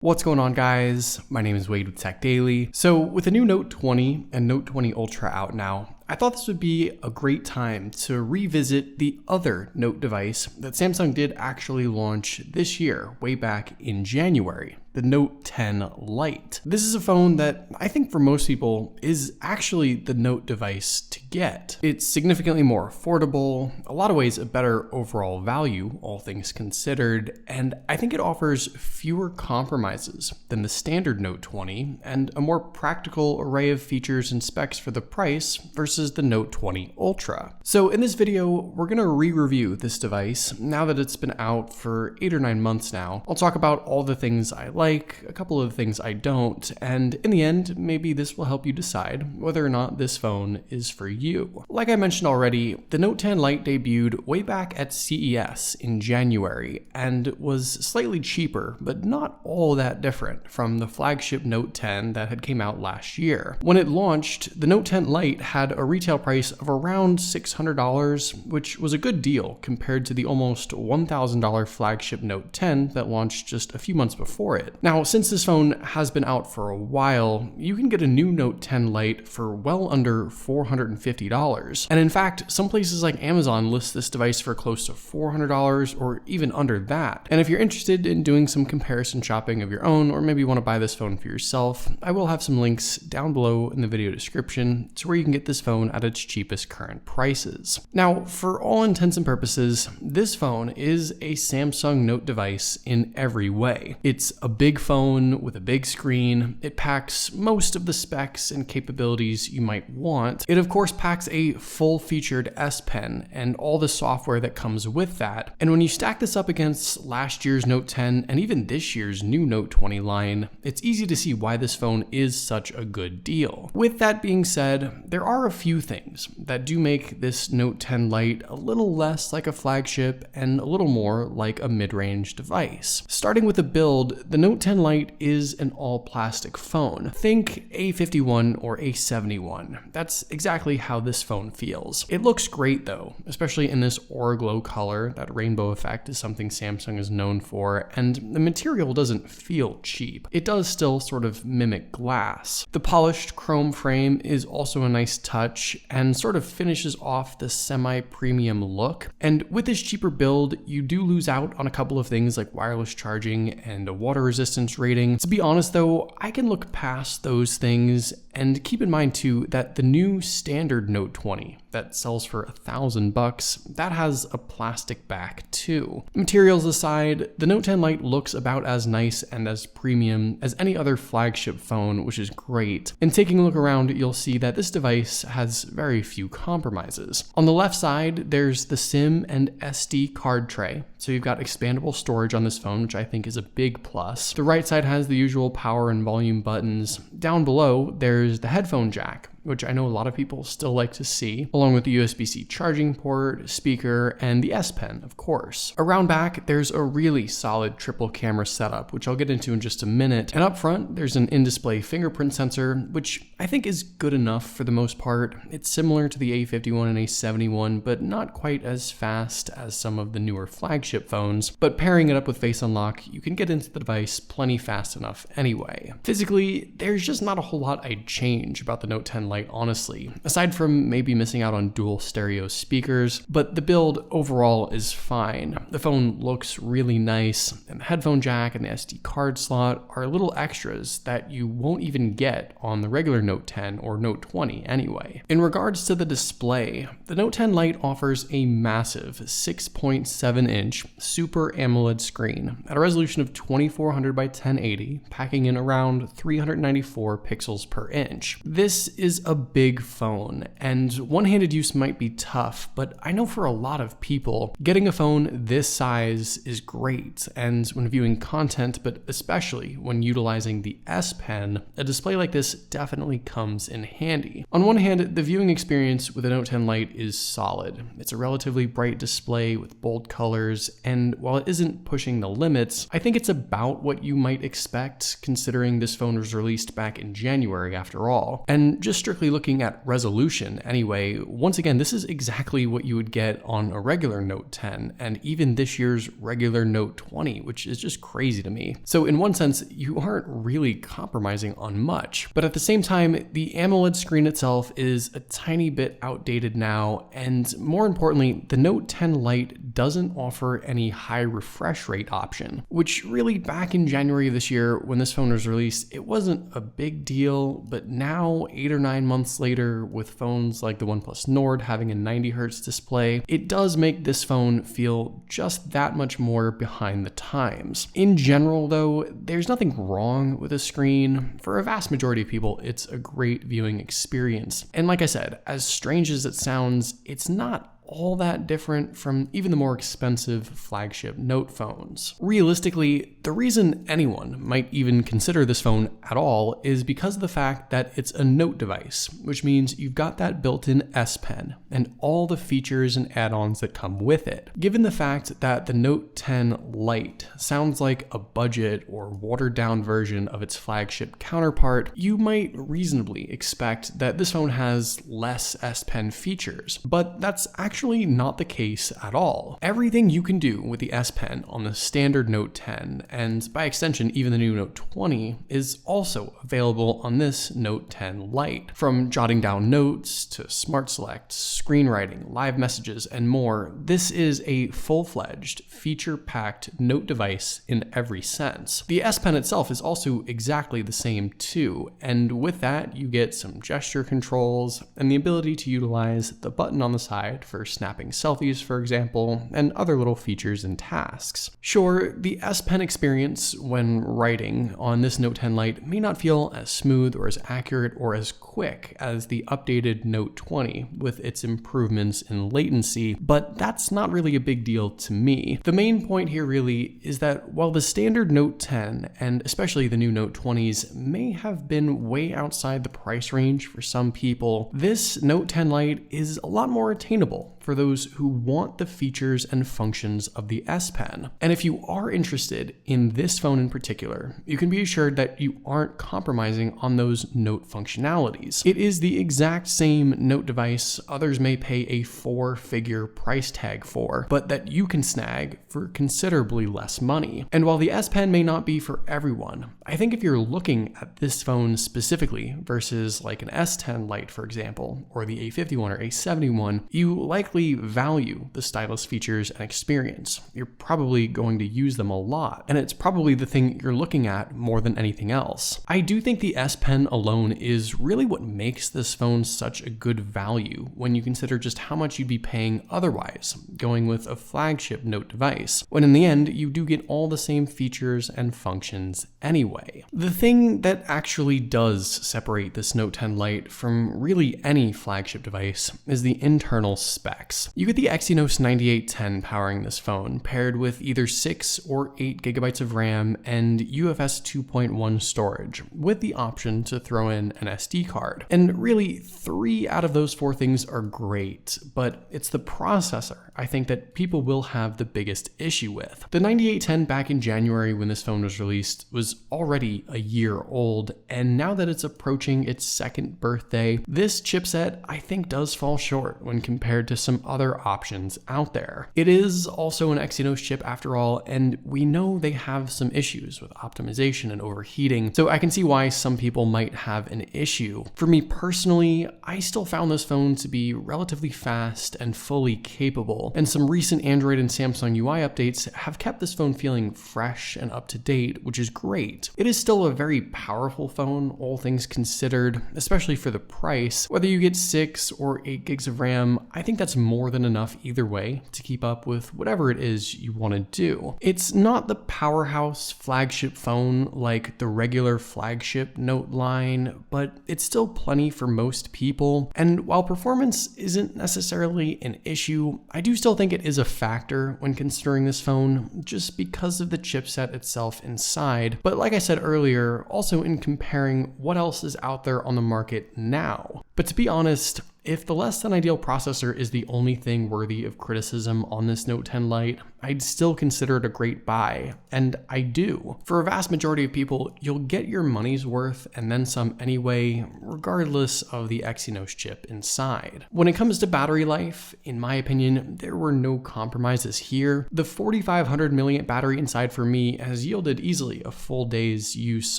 What's going on, guys? My name is Wade with TechDaily. So with the new Note 20 and Note 20 Ultra out now, I thought this would be a great time to revisit the other Note device that Samsung did actually launch this year, way back in January, the Note 10 Lite. This is a phone that I think for most people is actually the Note device to get. It's significantly more affordable, a lot of ways a better overall value, all things considered, and I think it offers fewer compromises than the standard Note 20 and a more practical array of features and specs for the price versus the Note 20 Ultra. So in this video, we're going to re-review this device now that it's been out for 8 or 9 months now. I'll talk about all the things I like, a couple of things I don't, and in the end, maybe this will help you decide whether or not this phone is for you. Like I mentioned already, the Note 10 Lite debuted way back at CES in January and was slightly cheaper, but not all that different from the flagship Note 10 that had came out last year. When it launched, the Note 10 Lite had a retail price of around $600, which was a good deal compared to the almost $1,000 flagship Note 10 that launched just a few months before it. Now, since this phone has been out for a while, you can get a new Note 10 Lite for well under $450. And in fact, some places like Amazon list this device for close to $400 or even under that. And if you're interested in doing some comparison shopping of your own, or maybe you want to buy this phone for yourself, I will have some links down below in the video description to where you can get this phone at its cheapest current prices. Now, for all intents and purposes, this phone is a Samsung Note device in every way. It's a big phone with a big screen. It packs most of the specs and capabilities you might want. It of course packs a full-featured S Pen and all the software that comes with that. And when you stack this up against last year's Note 10 and even this year's new Note 20 line, it's easy to see why this phone is such a good deal. With that being said, there are a few things that do make this Note 10 Lite a little less like a flagship and a little more like a mid-range device. Starting with the build, the Note 10 Lite is an all-plastic phone. Think A51 or A71. That's exactly how this phone feels. It looks great though, especially in this aura glow color. That rainbow effect is something Samsung is known for, and the material doesn't feel cheap. It does still sort of mimic glass. The polished chrome frame is also a nice touch and sort of finishes off the semi-premium look. And with this cheaper build, you do lose out on a couple of things like wireless charging and a water resistance rating. To be honest though, I can look past those things and keep in mind too that the new standard Note 20 that sells for $1,000, that has a plastic back too. Materials aside, the Note 10 Lite looks about as nice and as premium as any other flagship phone, which is great. And taking a look around, you'll see that this device has very few compromises. On the left side, there's the SIM and SD card tray. So you've got expandable storage on this phone, which I think is a big plus. The right side has the usual power and volume buttons. Down below, there's the headphone jack, which I know a lot of people still like to see, along with the USB-C charging port, speaker, and the S Pen, of course. Around back, there's a really solid triple camera setup, which I'll get into in just a minute. And up front, there's an in-display fingerprint sensor, which I think is good enough for the most part. It's similar to the A51 and A71, but not quite as fast as some of the newer flagship phones. But pairing it up with Face Unlock, you can get into the device plenty fast enough anyway. Physically, there's just not a whole lot I'd change about the Note 10 Lite, honestly, aside from maybe missing out on dual stereo speakers, but the build overall is fine. The phone looks really nice, and the headphone jack and the SD card slot are little extras that you won't even get on the regular Note 10 or Note 20 anyway. In regards to the display, the Note 10 Lite offers a massive 6.7-inch Super AMOLED screen at a resolution of 2400 by 1080, packing in around 394 pixels per inch. This is a big phone, and one-handed use might be tough, but I know for a lot of people, getting a phone this size is great, and when viewing content, but especially when utilizing the S Pen, a display like this definitely comes in handy. On one hand, the viewing experience with the Note 10 Lite is solid. It's a relatively bright display with bold colors, and while it isn't pushing the limits, I think it's about what you might expect considering this phone was released back in January after all. And just strictly looking at resolution anyway, once again, this is exactly what you would get on a regular Note 10 and even this year's regular Note 20, which is just crazy to me. So in one sense, you aren't really compromising on much, but at the same time, the AMOLED screen itself is a tiny bit outdated now, and more importantly, the Note 10 Lite doesn't offer any high refresh rate option, which really back in January of this year when this phone was released, it wasn't a big deal, but now 8 or 9 months later with phones like the OnePlus Nord having a 90Hz display, it does make this phone feel just that much more behind the times. In general though, there's nothing wrong with the screen. For a vast majority of people, it's a great viewing experience. And like I said, as strange as it sounds, it's not all that different from even the more expensive flagship Note phones. Realistically, the reason anyone might even consider this phone at all is because of the fact that it's a Note device, which means you've got that built-in S Pen and all the features and add-ons that come with it. Given the fact that the Note 10 Lite sounds like a budget or watered-down version of its flagship counterpart, you might reasonably expect that this phone has less S Pen features, but that's actually not the case at all. Everything you can do with the S Pen on the standard Note 10, and by extension even the new Note 20, is also available on this Note 10 Lite. From jotting down notes to Smart Select, screenwriting, live messages, and more, this is a full-fledged, feature-packed Note device in every sense. The S Pen itself is also exactly the same too, and with that you get some gesture controls and the ability to utilize the button on the side for snapping selfies, for example, and other little features and tasks. Sure, the S Pen experience when writing on this Note 10 Lite may not feel as smooth or as accurate or as quick as the updated Note 20 with its improvements in latency, but that's not really a big deal to me. The main point here really is that while the standard Note 10 and especially the new Note 20s may have been way outside the price range for some people, this Note 10 Lite is a lot more attainable for those who want the features and functions of the S Pen. And if you are interested in this phone in particular, you can be assured that you aren't compromising on those Note functionalities. It is the exact same Note device others may pay a 4-figure price tag for, but that you can snag for considerably less money. And while the S Pen may not be for everyone, I think if you're looking at this phone specifically versus like an S10 Lite, for example, or the A51 or A71, you likely value the stylus features and experience. You're probably going to use them a lot, and it's probably the thing you're looking at more than anything else. I do think the S Pen alone is really what makes this phone such a good value when you consider just how much you'd be paying otherwise, going with a flagship Note device, when in the end you do get all the same features and functions anyway. The thing that actually does separate this Note 10 Lite from really any flagship device is the internal specs. You get the Exynos 9810 powering this phone, paired with either 6 or 8 gigabytes of RAM and UFS 2.1 storage, with the option to throw in an SD card. And really, 3 out of those 4 things are great, but it's the processor I think that people will have the biggest issue with. The 9810 back in January when this phone was released was already a year old, and now that it's approaching its 2nd birthday, this chipset I think does fall short when compared to some other options out there. It is also an Exynos chip after all, and we know they have some issues with optimization and overheating, so I can see why some people might have an issue. For me personally, I still found this phone to be relatively fast and fully capable, and some recent Android and Samsung UI updates have kept this phone feeling fresh and up to date, which is great. It is still a very powerful phone, all things considered, especially for the price. Whether you get 6 or 8 gigs of RAM, I think that's more than enough either way to keep up with whatever it is you want to do. It's not the powerhouse flagship phone like the regular flagship Note line, but it's still plenty for most people. And while performance isn't necessarily an issue, I do still think it is a factor when considering this phone just because of the chipset itself inside. But like I said earlier, also in comparing what else is out there on the market now. But to be honest, if the less than ideal processor is the only thing worthy of criticism on this Note 10 Lite, I'd still consider it a great buy, and I do. For a vast majority of people, you'll get your money's worth and then some anyway, regardless of the Exynos chip inside. When it comes to battery life, in my opinion, there were no compromises here. The 4500 milliamp battery inside for me has yielded easily a full day's use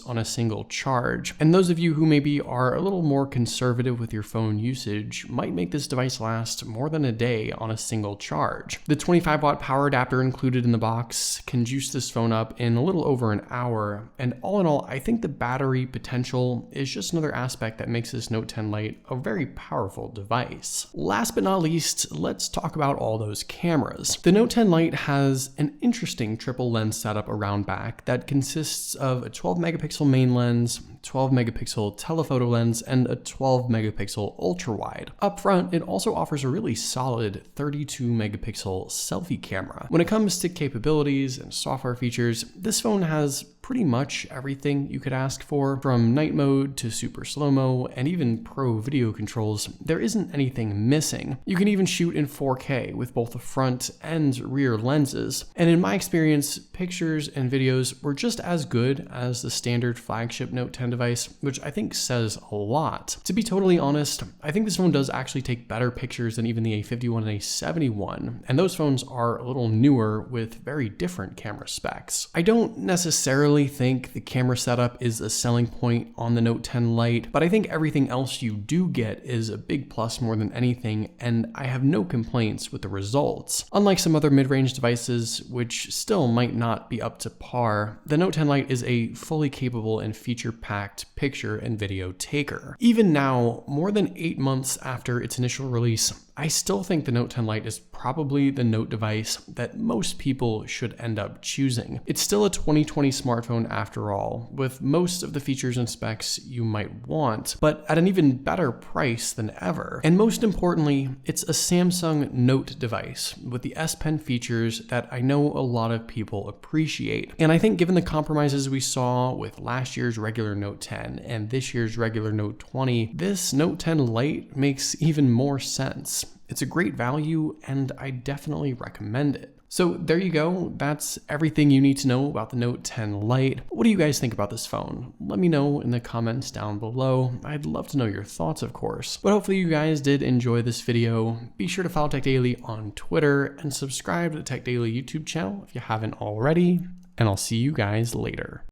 on a single charge, and those of you who maybe are a little more conservative with your phone usage might make this device last more than a day on a single charge. The 25-watt power adapter included in the box can juice this phone up in a little over an hour, and all in all, I think the battery potential is just another aspect that makes this Note 10 Lite a very powerful device. Last but not least, let's talk about all those cameras. The Note 10 Lite has an interesting triple lens setup around back that consists of a 12 megapixel main lens, 12 megapixel telephoto lens, and a 12 megapixel ultra wide. Up front, it also offers a really solid 32 megapixel selfie camera. When it comes to capabilities and software features, this phone has pretty much everything you could ask for, from night mode to super slow-mo and even pro video controls. There isn't anything missing. You can even shoot in 4K with both the front and rear lenses. And in my experience, pictures and videos were just as good as the standard flagship Note 10 device, which I think says a lot. To be totally honest, I think this phone does actually take better pictures than even the A51 and A71, and those phones are a little newer with very different camera specs. I don't necessarily think the camera setup is a selling point on the Note 10 Lite, but I think everything else you do get is a big plus more than anything, and I have no complaints with the results. Unlike some other mid-range devices, which still might not be up to par, the Note 10 Lite is a fully capable and feature-packed picture and video taker. Even now, more than 8 months after its initial release, I still think the Note 10 Lite is probably the Note device that most people should end up choosing. It's still a 2020 smartphone after all, with most of the features and specs you might want, but at an even better price than ever. And most importantly, it's a Samsung Note device with the S Pen features that I know a lot of people appreciate. And I think given the compromises we saw with last year's regular Note 10 and this year's regular Note 20, this Note 10 Lite makes even more sense. It's a great value, and I definitely recommend it. So there you go, that's everything you need to know about the Note 10 Lite. What do you guys think about this phone? Let me know in the comments down below. I'd love to know your thoughts, of course. But hopefully you guys did enjoy this video. Be sure to follow TechDaily on Twitter and subscribe to the TechDaily YouTube channel if you haven't already, and I'll see you guys later.